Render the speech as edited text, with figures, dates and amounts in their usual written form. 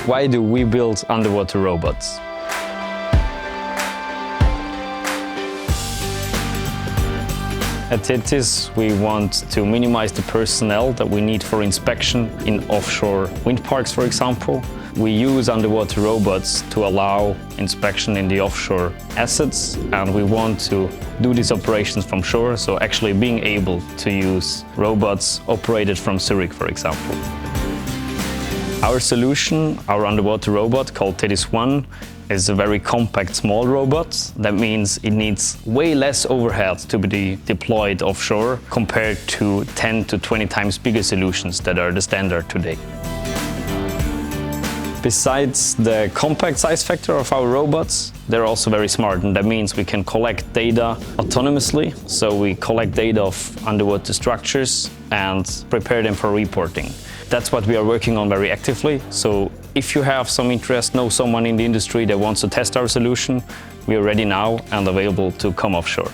Why do we build underwater robots? At Tethys, we want to minimize the personnel that we need for inspection in offshore wind parks, for example. We use underwater robots to allow inspection in the offshore assets, and we want to do these operations from shore, so actually being able to use robots operated from Zurich, for example. Our solution, our underwater robot called Tethys 1, is a very compact small robot. That means it needs way less overhead to be deployed offshore compared to 10 to 20 times bigger solutions that are the standard today. Besides the compact size factor of our robots, they're also very smart, and that means we can collect data autonomously. So we collect data of underwater structures and prepare them for reporting. That's what we are working on very actively. So if you have some interest, know someone in the industry that wants to test our solution, we are ready now and available to come offshore.